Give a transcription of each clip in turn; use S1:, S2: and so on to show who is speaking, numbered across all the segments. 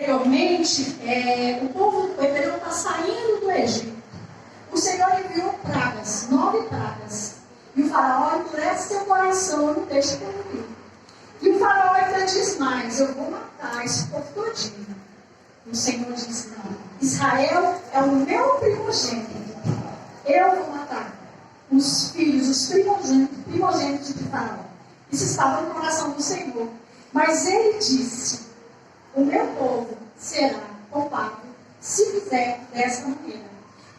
S1: Anteriormente, o povo hebreu está saindo do Egito. O Senhor enviou pragas, 9 pragas. E o faraó endurece seu coração, não deixa que eu ir. E o faraó ainda diz mais: eu vou matar esse povo todinho. O Senhor diz: não, Israel é o meu primogênito. Eu vou matar os filhos, os primogênitos de faraó. Isso estava no coração do Senhor. Mas ele disse: o meu povo será poupado se fizer dessa maneira.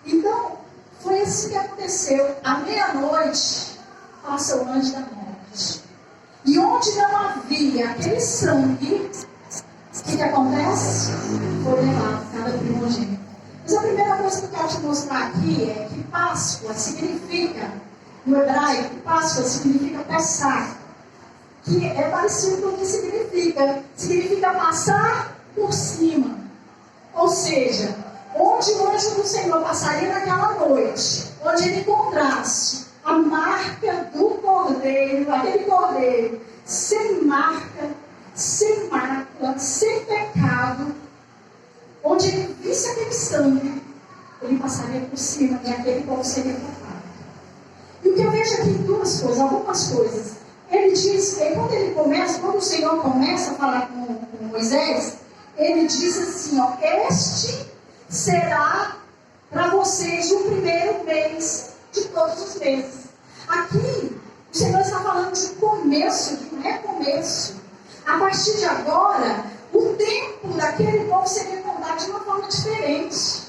S1: Então, foi assim que aconteceu. À meia-noite, passa o anjo da morte. E onde não havia aquele sangue, o que acontece? Foi levado cada primogênito. Mas a primeira coisa que eu quero te mostrar aqui é que Páscoa significa, no hebraico, Páscoa significa passar. Que é parecido com o que significa passar por cima. Ou seja, onde o anjo do Senhor passaria naquela noite, onde ele encontrasse a marca do cordeiro, aquele cordeiro sem marca, sem mácula, sem pecado, onde ele visse aquele sangue, ele passaria por cima e aquele povo seria poupado. E o que eu vejo aqui duas coisas, algumas coisas. Ele diz, quando o Senhor começa a falar com Moisés, ele diz assim, ó: este será para vocês o primeiro mês de todos os meses. Aqui, o Senhor está falando de começo, de um recomeço. A partir de agora, o tempo daquele povo seria contado de uma forma diferente.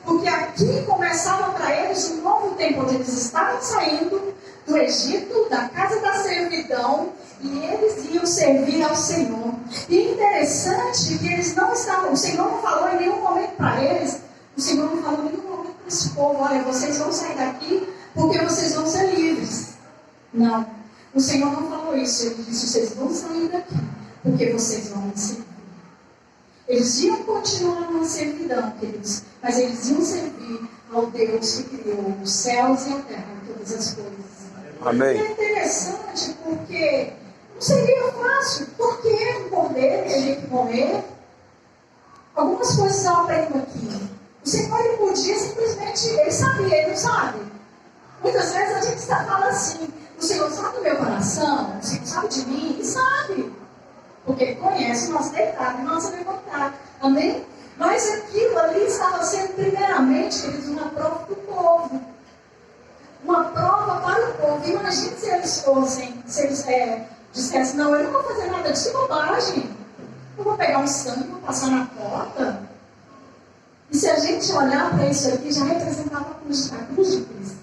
S1: Porque aqui começava para eles um novo tempo, onde eles estavam saindo do Egito, da casa da servidão, e eles iam servir ao Senhor. E interessante que eles não estavam, o Senhor não falou em nenhum momento para eles, o Senhor não falou em nenhum momento para esse povo: olha, vocês vão sair daqui porque vocês vão ser livres. Não, o Senhor não falou isso. Ele disse: vocês vão sair daqui porque vocês vão me servir. Eles iam continuar na servidão, queridos, mas eles iam servir ao Deus que criou os céus e a terra e todas as coisas.
S2: Amém.
S1: E é interessante porque não seria fácil. Por que um cordeiro teria que morrer? Algumas coisas eu aprendo aqui. O Senhor, ele podia simplesmente, ele sabia, ele não sabe. Muitas vezes a gente fala assim: o Senhor sabe do meu coração, o Senhor sabe de mim, e sabe. Porque ele conhece o nosso deitado e o nosso levantar. Amém? Mas aquilo ali estava sendo primeiramente, queridos, uma prova para o povo. Uma prova para o povo. Imagine se eles fossem, se eles dissessem: não, eu não vou fazer nada disso, bobagem. Eu vou pegar um sangue e vou passar na porta. E se a gente olhar para isso aqui, já representava a cruz de Cristo.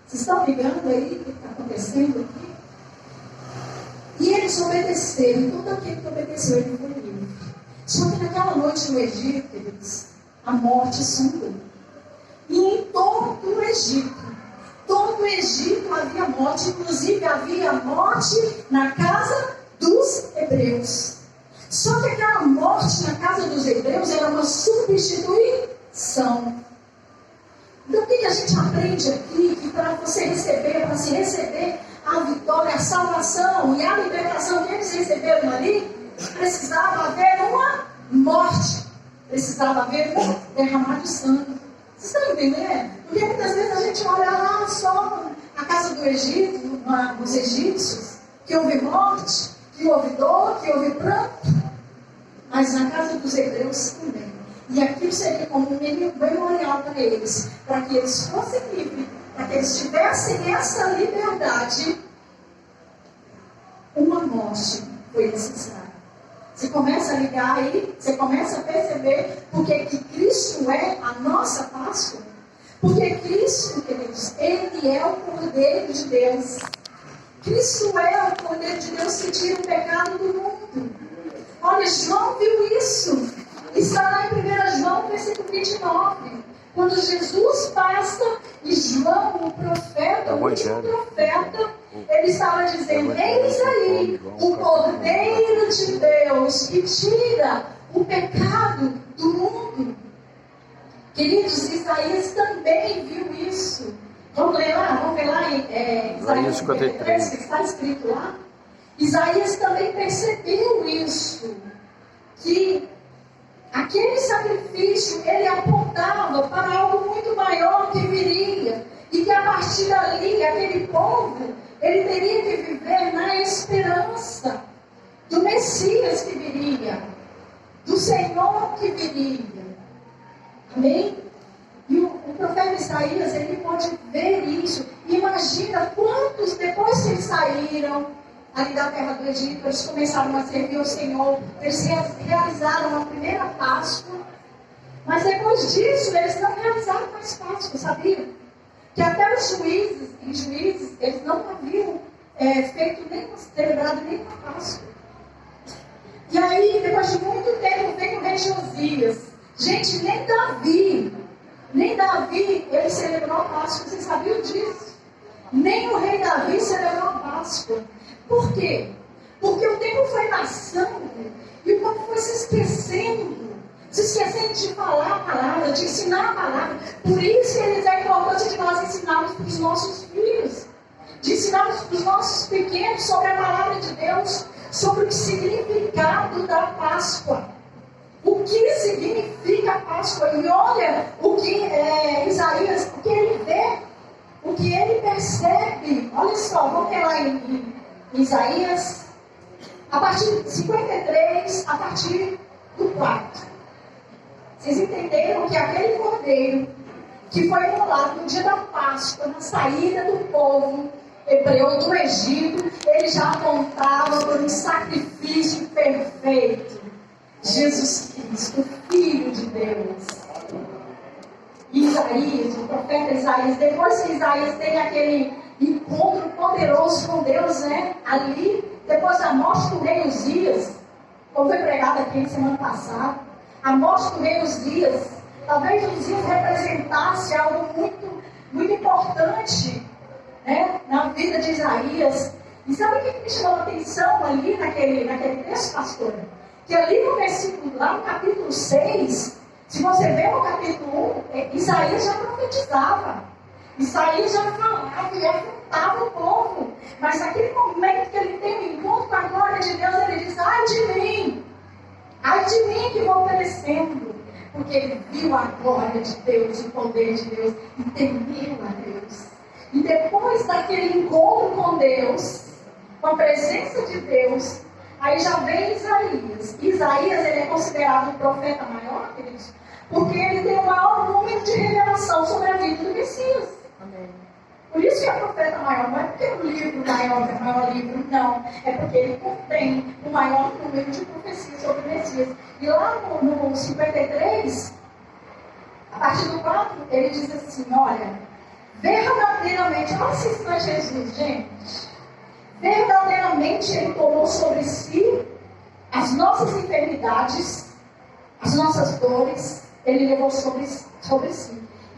S1: Vocês estão ligando aí o que está acontecendo aqui? E eles obedeceram, todo aquele que obedeceu, ele foi livre. Só que naquela noite no Egito, queridos, a morte sondou. E em todo o Egito havia morte, inclusive havia morte na casa dos hebreus. Só que aquela morte na casa dos hebreus era uma substituição. Então o que a gente aprende aqui? Que para se receber a vitória, a salvação e a libertação que eles receberam ali, precisava haver uma morte, precisava haver um derramar de sangue. Vocês estão entendendo? Porque muitas vezes a gente olha lá só na casa do Egito, nos egípcios, que houve morte, que houve dor, que houve pranto, mas na casa dos hebreus também. E aquilo seria como um memorial para eles, para que eles fossem livres, para que eles tivessem essa liberdade. Uma morte foi necessária. Você começa a ligar aí, você começa a perceber porque que Cristo é a nossa Páscoa. Porque Cristo, queridos, Ele é o Cordeiro de Deus. Cristo é o Cordeiro de Deus que tira o pecado do mundo. Olha, João viu isso. Está lá em 1 João, versículo 29. Quando Jesus passa e João, o profeta, o último profeta, ele estava dizendo: eis aí o Cordeiro de Deus que tira o pecado do mundo. Queridos, Isaías também viu isso. Vamos ver lá em Isaías 53, que está escrito lá. Isaías também percebeu isso, que Aquele sacrifício, ele apontava para algo muito maior que viria. E que a partir dali, aquele povo, ele teria que viver na esperança do Messias que viria, do Senhor que viria. Amém? E o profeta Isaías, ele pode ver isso. Imagina quantos, depois que eles saíram ali da terra do Egito, eles começaram a servir ao Senhor, eles realizaram a primeira Páscoa, mas depois disso, eles não realizaram mais Páscoa, sabia? Que até os juízes, eles não haviam celebrado nenhuma Páscoa. E aí, depois de muito tempo, vem o rei Josias. Gente, nem Davi, ele celebrou a Páscoa, vocês sabiam disso? Nem o rei Davi celebrou a Páscoa. Por quê? Porque o tempo foi passando e o povo foi se esquecendo de falar a palavra, de ensinar a palavra. Por isso eles é importante de nós ensinarmos para os nossos filhos, de ensinarmos para os nossos pequenos sobre a palavra de Deus, sobre o significado da Páscoa. O que significa a Páscoa? E olha o que Isaías, o que ele vê, o que ele percebe. Olha só, vamos ver lá em Isaías, a partir de 53, a partir do 4. Vocês entenderam que aquele cordeiro que foi imolado no dia da Páscoa, na saída do povo hebreu do Egito, ele já apontava por um sacrifício perfeito. Jesus Cristo, Filho de Deus. Isaías, o profeta Isaías, depois que Isaías tem aquele encontro poderoso com Deus, né? Ali, depois da morte do rei Uzias, como foi pregado aqui na semana passada, a morte do rei Uzias, talvez Uzias representasse algo muito, muito importante, né, na vida de Isaías. E sabe o que me chamou a atenção ali naquele texto, pastor? Que ali no versículo, lá no capítulo 6, se você ver no capítulo 1, Isaías já profetizava. Isaías já falava e afrontava o povo. Mas naquele momento que ele tem um encontro com a glória de Deus, ele diz: ai de mim que vou perecendo. Porque ele viu a glória de Deus, o poder de Deus, e temeu a Deus. E depois daquele encontro com Deus, com a presença de Deus, aí já vem Isaías. Isaías, ele é considerado o profeta maior, queridos, porque ele tem o maior número de revelação sobre a vida do Messias. Amém. Por isso que é profeta maior, não é porque o livro maior é o maior livro, não. É porque ele contém o maior número de profecias sobre o Messias. E lá no 53, a partir do 4, ele diz assim: olha, verdadeiramente, olha se isso não é Jesus, gente. Verdadeiramente ele tomou sobre si as nossas enfermidades, as nossas dores, ele levou sobre si.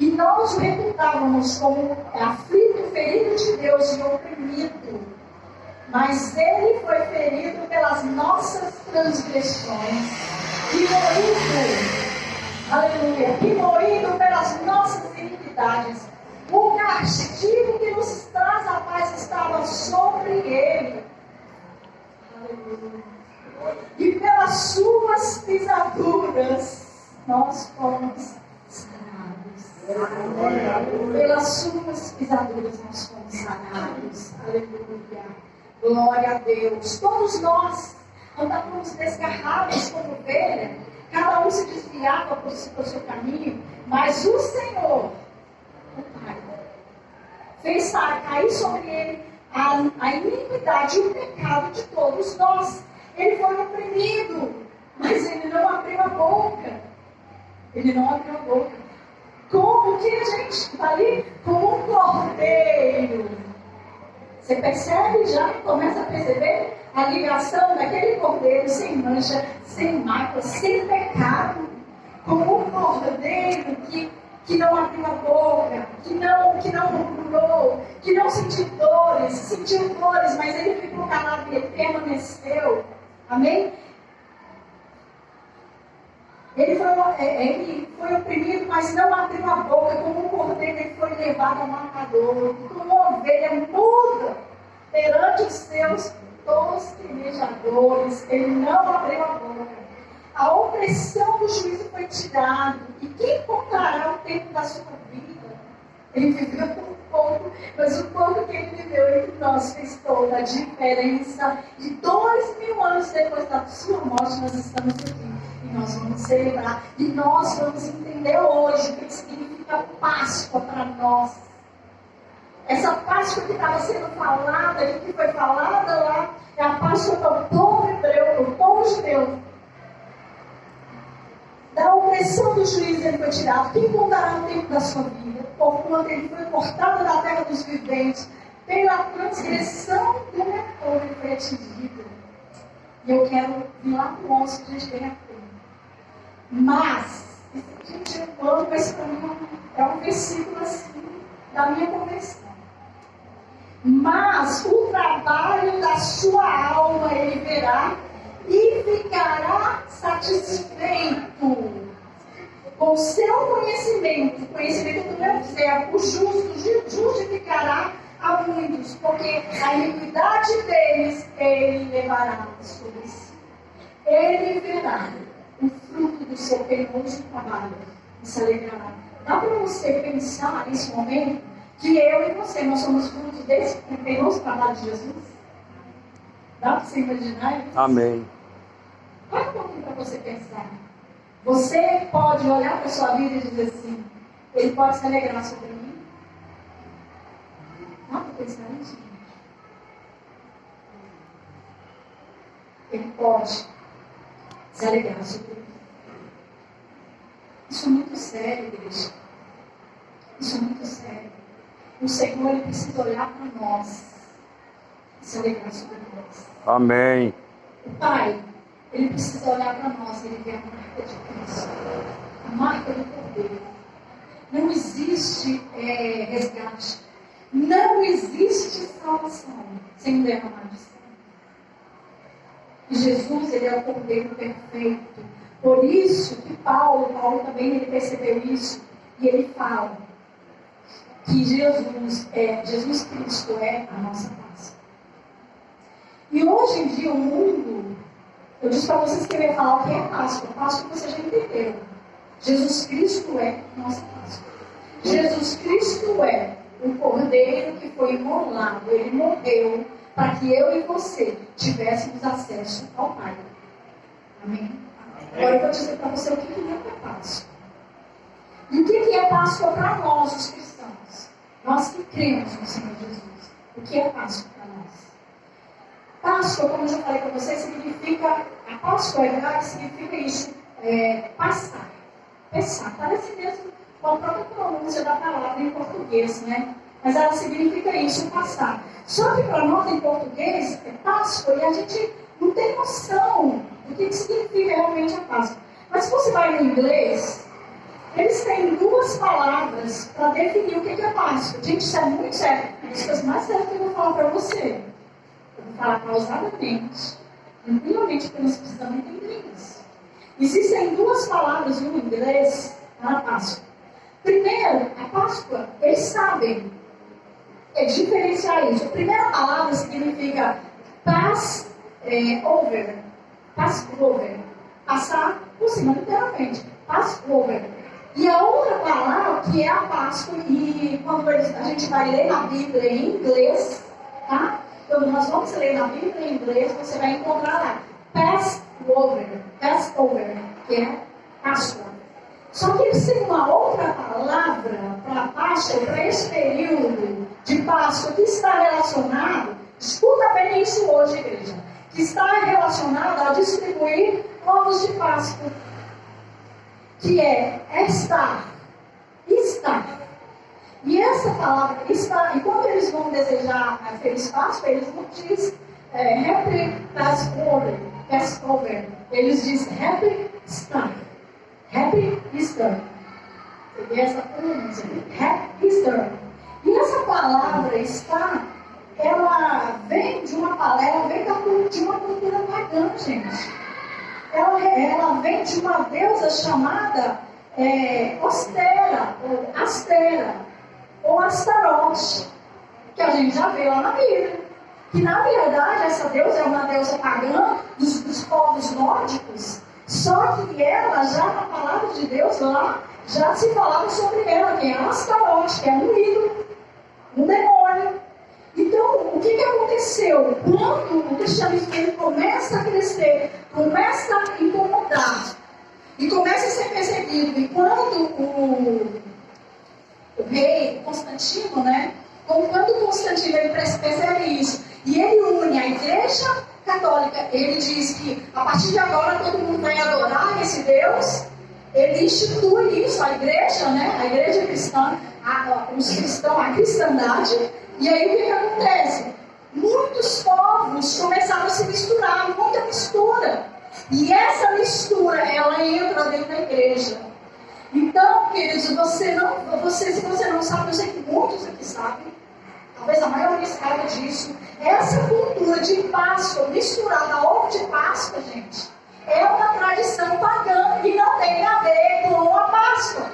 S1: E nós o reputávamos como aflito, ferido de Deus e oprimido. Mas ele foi ferido pelas nossas transgressões e moído, aleluia, e moído pelas nossas iniquidades. O castigo que nos traz a paz estava sobre ele. Aleluia. E pelas suas pisaduras nós fomos sanados. Pelas suas pisaduras nós fomos sanados. Aleluia. Glória a Deus. Todos nós andávamos desgarrados como ovelha. Cada um se desviava para o seu caminho. Mas o Senhor, o Pai, fez cair sobre ele a iniquidade e o pecado de todos nós. Ele foi oprimido, mas ele não abriu a boca. Ele não abriu a boca. Como que a gente está ali? Como um cordeiro. Você percebe já? Começa a perceber a ligação daquele cordeiro sem mancha, sem mácula, sem pecado. Como um cordeiro que não abriu a boca, que não murmurou, que não sentiu dores, mas ele ficou calado e ele permaneceu. Amém? Ele foi oprimido, mas não abriu a boca. Como um cordeiro, ele foi levado ao matador. Como uma ovelha muda perante os seus tosquenejadores. Ele não abriu a boca. a opressão do juízo foi tirada. E quem contará o tempo da sua vida? Ele viveu por pouco, mas o pouco que ele viveu entre nós fez toda a diferença. E 2000 anos depois da sua morte, nós estamos aqui. E nós vamos celebrar. E nós vamos entender hoje o que significa Páscoa para nós. Essa Páscoa que estava sendo falada, que foi falada lá, é a Páscoa para o povo hebreu, para o povo judeu. Da opressão do juízo ele foi tirado. Quem contará o tempo da sua vida? Porquanto ele foi cortado da terra dos viventes, pela transgressão do meu povo ele foi atingido. E eu quero vir lá para o 11 que a gente tem aqui. Mas, gente, eu amo, mas para mim é um versículo assim, da minha conversão. Mas o trabalho da sua alma ele verá e ficará satisfeito com seu conhecimento do meu servo, o justo justificará a muitos, porque a iniquidade deles ele levará sobre si. Ele verá o fruto do seu penoso trabalho e se alegrará. Dá para você pensar nesse momento que eu e você, nós somos frutos desse penoso trabalho de Jesus? Dá para você imaginar isso?
S2: Amém.
S1: Para um pouquinho para você pensar. Você pode olhar para a sua vida e dizer assim, ele pode se alegrar sobre mim? Dá para pensar nisso, gente? Ele pode se alegrar sobre mim. Isso é muito sério, igreja. Isso é muito sério. O Senhor ele precisa olhar para nós e se alegrar sobre nós.
S2: Amém.
S1: O Pai, ele precisa olhar para nós e ele vê a marca de Cristo, a marca do Cordeiro. Não existe resgate. Não existe salvação sem o derramar de sangue. E Jesus, ele é o Cordeiro perfeito. Por isso que Paulo também ele percebeu isso. E ele fala que Jesus Cristo é a nossa paz. E hoje em dia o mundo, eu disse para vocês que eu ia falar o que é Páscoa. Páscoa você já entendeu. Jesus Cristo é a nossa Páscoa. Jesus Cristo é o Cordeiro que foi imolado. Ele morreu para que eu e você tivéssemos acesso ao Pai. Amém? Agora eu vou dizer para você o que é Páscoa. E o que é Páscoa para nós, os cristãos? Nós que cremos no Senhor Jesus. O que é Páscoa para nós? Páscoa, como eu já falei para vocês, significa, a Páscoa hebraica significa isso, passar. Pensar. Parece mesmo com a própria pronúncia da palavra em português, né? Mas ela significa isso, passar. Só que para nós em português é Páscoa e a gente não tem noção do que significa realmente a Páscoa. Mas se você vai no inglês, eles têm duas palavras para definir o que é Páscoa. Gente, isso é muito sério. As coisas mais sérias que eu vou falar para você. Eu vou falar pausadamente, tranquilamente, porque nós precisamos entender isso. Existem duas palavras no inglês para a Páscoa. Primeiro, a Páscoa, eles sabem diferenciar isso. A primeira palavra significa Passover. Passover. Passar por cima, literalmente. Passover. E a outra palavra, que é a Páscoa, e quando a gente vai ler na Bíblia em inglês, tá? Quando nós vamos ler na Bíblia em inglês, você vai encontrar lá Passover, que é Páscoa. Só que eles têm uma outra palavra para Páscoa, para esse período de Páscoa, que está relacionado, escuta bem isso hoje, igreja, que está relacionado a distribuir ovos de Páscoa, que é estar. E essa palavra, estar, e quando eles vão desejar a feliz Páscoa, eles não dizem Happy Passover. Eles dizem Happy Easter. Happy Easter. E essa pronúncia, Happy Easter. E essa palavra estar, ela vem de uma cultura pagã, gente. Ela vem de uma deusa chamada Ostera, ou Astera, ou Astarote, que a gente já vê lá na Bíblia. Que na verdade essa deusa é uma deusa pagã dos povos nórdicos, Só que ela, já na palavra de Deus lá, já se falava sobre ela, que é Astarote, que é um ídolo, um demônio. Então, o que aconteceu? Quando o cristianismo ele começa a crescer, começa a incomodar, e começa a ser perseguido, e quando o rei Constantino, né? Quando Constantino ele percebe isso, e ele une a igreja católica, ele diz que a partir de agora todo mundo vai adorar esse Deus, ele institui isso, a igreja, né? A igreja cristã, os cristãos, a cristandade, e aí o que acontece? Muitos povos começaram a se misturar, muita mistura, e essa mistura, ela entra dentro da igreja. Então, queridos, se você não sabe, eu sei que muitos aqui sabem, talvez a maioria saiba disso, essa cultura de Páscoa, misturada a ovo de Páscoa, gente, é uma tradição pagã e não tem a ver com a Páscoa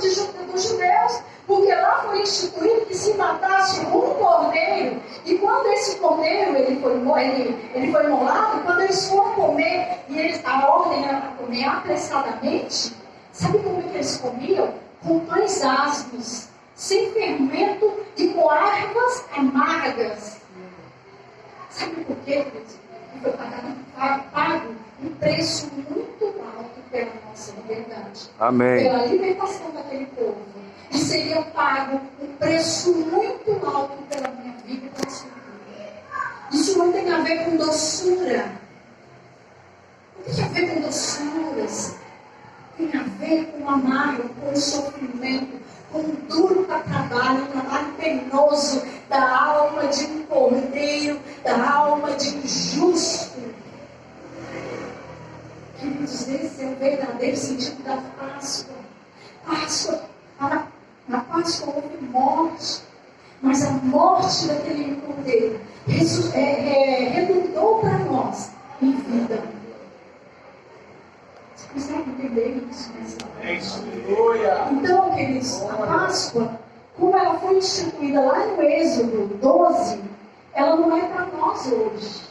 S1: dos judeus, porque lá foi instituído que se matasse um cordeiro, e quando esse cordeiro ele foi imolado, quando eles foram comer, e a ordem era para comer apressadamente, sabe como é que eles comiam? Com pães asmos, sem fermento e com ervas amargas. Sabe por quê, queridos? Foi pago um preço muito alto pela nossa liberdade.
S2: Amém.
S1: Pela libertação daquele povo. E seria pago um preço muito alto pela minha vida e pela sua vida. Isso não tem a ver com doçura. Não tem a ver com doçuras. Tem a ver com amargo, com sofrimento, com um duro trabalho, um trabalho penoso da alma de um cordeiro, da alma de um justo. Queridos, esse é o verdadeiro sentido da Páscoa. Na Páscoa houve morte, mas a morte daquele cordeiro redundou para nós em vida. Você consegue entender isso nessa hora? Então, queridos, a Páscoa, como ela foi instituída lá no Êxodo 12, ela não é para nós hoje.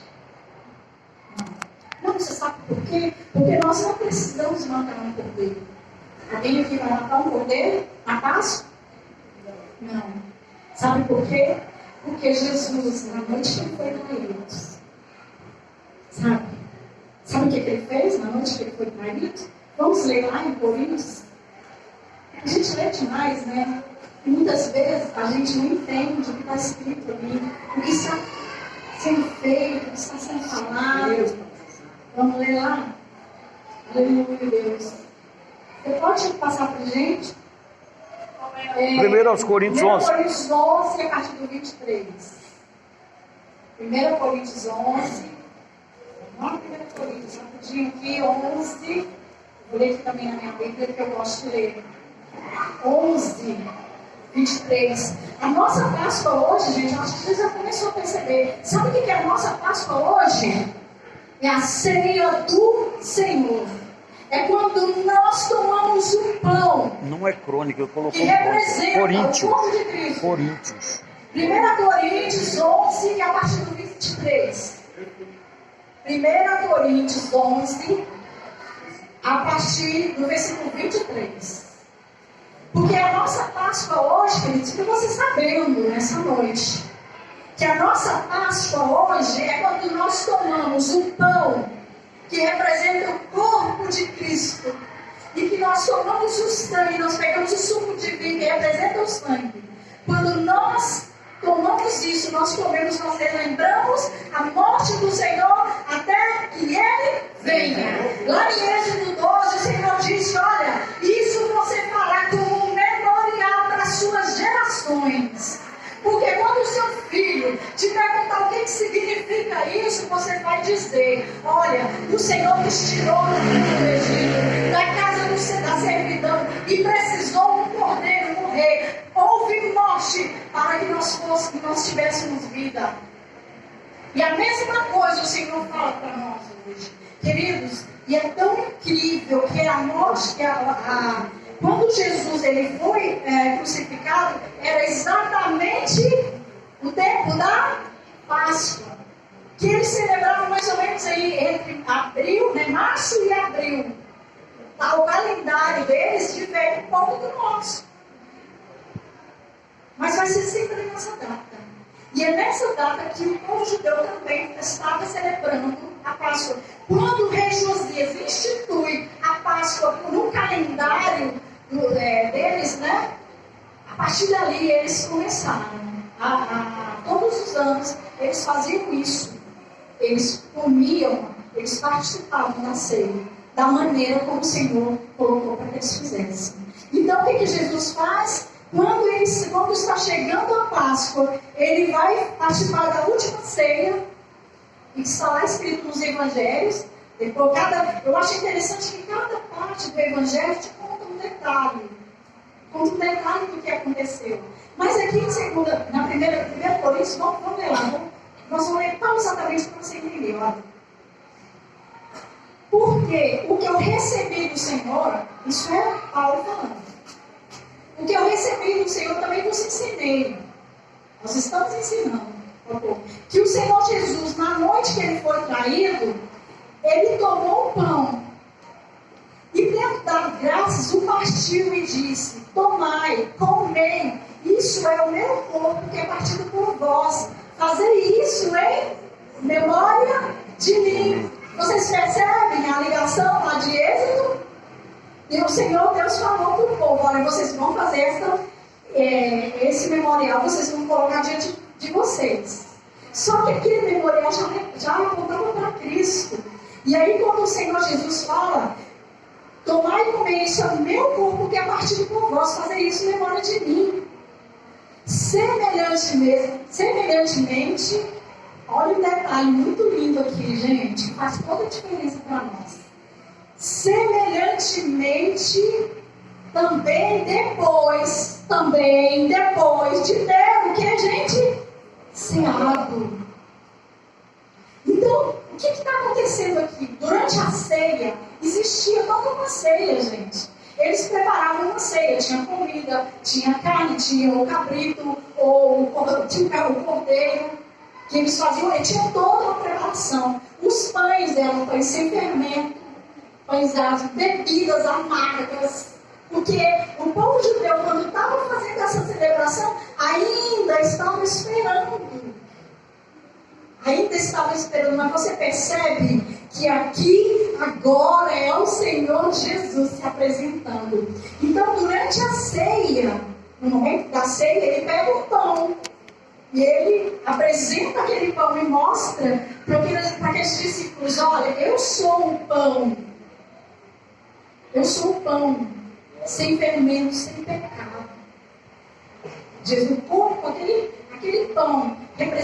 S1: Não, você sabe por quê? Porque nós não precisamos matar um cordeiro. Alguém aqui vai matar um cordeiro na Páscoa? Não. Sabe por quê? Porque Jesus, na noite que foi traído, sabe o que ele fez na noite que ele foi traído? Vamos ler lá em Coríntios. A gente lê demais, né? E muitas vezes a gente não entende o que está escrito ali, o que está sendo feito, o que está sendo falado. Vamos ler lá? Aleluia, Deus. Você pode passar para a gente?
S2: 1 Coríntios 11.
S1: 1 Coríntios 11, a partir do 23. 1 Coríntios 11. Não 1 Coríntios, rapidinho aqui, 11. Vou ler aqui também na minha Bíblia, que eu gosto de ler. 11, 23. A nossa Páscoa hoje, gente, eu acho que você já começou a perceber. Sabe o que é a nossa Páscoa hoje? É a ceia do Senhor. É quando nós tomamos o pão.
S2: Não é crônica, eu coloquei
S1: que representa
S2: Coríntios.
S1: o corpo de Cristo.
S2: Coríntios.
S1: 1 Coríntios 11, a partir do 23. 1 Coríntios 11, a partir do versículo 23. Porque a nossa Páscoa hoje, queridos, para você sabendo nessa noite, que a nossa Páscoa hoje é quando nós tomamos o pão que representa o corpo de Cristo, e que nós tomamos o sangue, nós pegamos o suco de vinho que representa o sangue. Quando nós tomamos isso, nós comemos, nós lembramos a morte do Senhor até que Ele venha. Lá em Êxodo 12, o Senhor disse: olha, isso você fará como um memorial para as suas gerações. Porque quando o seu filho te perguntar o que significa isso, você vai dizer: olha, o Senhor nos tirou do Egito, da casa da servidão, e precisou um cordeiro morrer. Houve morte para que nós tivéssemos vida. E a mesma coisa o Senhor fala para nós hoje. Queridos, e é tão incrível que a morte, quando Jesus ele foi crucificado, era exatamente o tempo da Páscoa. que eles celebravam mais ou menos aí entre abril, né, março e abril. Tá, o calendário deles difere um pouco do nosso. Mas vai ser sempre nessa data. E é nessa data que o povo judeu também estava celebrando a Páscoa. Quando o rei Josias institui a Páscoa no calendário deles, né? A partir dali eles começaram. Todos os anos eles faziam isso. Eles comiam, eles participavam da ceia, da maneira como o Senhor colocou para que eles fizessem. Então o que Jesus faz? Quando está chegando a Páscoa, ele vai participar da última ceia, e está lá escrito nos evangelhos. Eu acho interessante que cada parte do evangelho te conta um detalhe. Conta um detalhe do que aconteceu. Mas aqui na primeira Coríntios, vamos ler lá. Nós vamos ler pausadamente para você entender. Olha. Porque o que eu recebi do Senhor, isso é Paulo falando. O que eu recebi do Senhor também vos ensinei. Nós estamos ensinando. Que o Senhor Jesus, na noite que ele foi traído, ele tomou o pão. E tendo dado graças, o partiu e disse: tomai, comei, isso é o meu corpo que é partido por vós. Fazei isso em memória de mim. Vocês percebem a ligação lá de Êxodo? E o Senhor Deus falou para o povo: olha, vocês vão fazer esse memorial, vocês vão colocar diante de vocês. Só que aquele memorial já apontava para Cristo. E aí quando o Senhor Jesus fala: tomai e comei, isso é o meu corpo que é partido por vós, fazer isso em memória de mim. Semelhantemente, olha um detalhe muito lindo aqui, gente, faz toda a diferença para nós. Semelhantemente, também depois de ter o que, gente? Ceado. Então, o que está acontecendo aqui? Durante a ceia, existia toda uma ceia, gente. Eles preparavam uma ceia, tinha comida, tinha carne, tinha o cabrito, tinha o cordeiro, que eles faziam, e tinha toda uma preparação. Os pães eram pães sem fermento, pães das bebidas amargas, porque o povo judeu, quando estava fazendo essa celebração, ainda estava esperando. Mas você percebe que aqui, agora, é o Senhor Jesus se apresentando. Então, durante a ceia, no momento da ceia, ele pega o pão. E ele apresenta aquele pão e mostra para aqueles discípulos: olha, eu sou o pão. Eu sou o pão, sem fermento, sem pecado. Jesus, o corpo, aquele pão, representa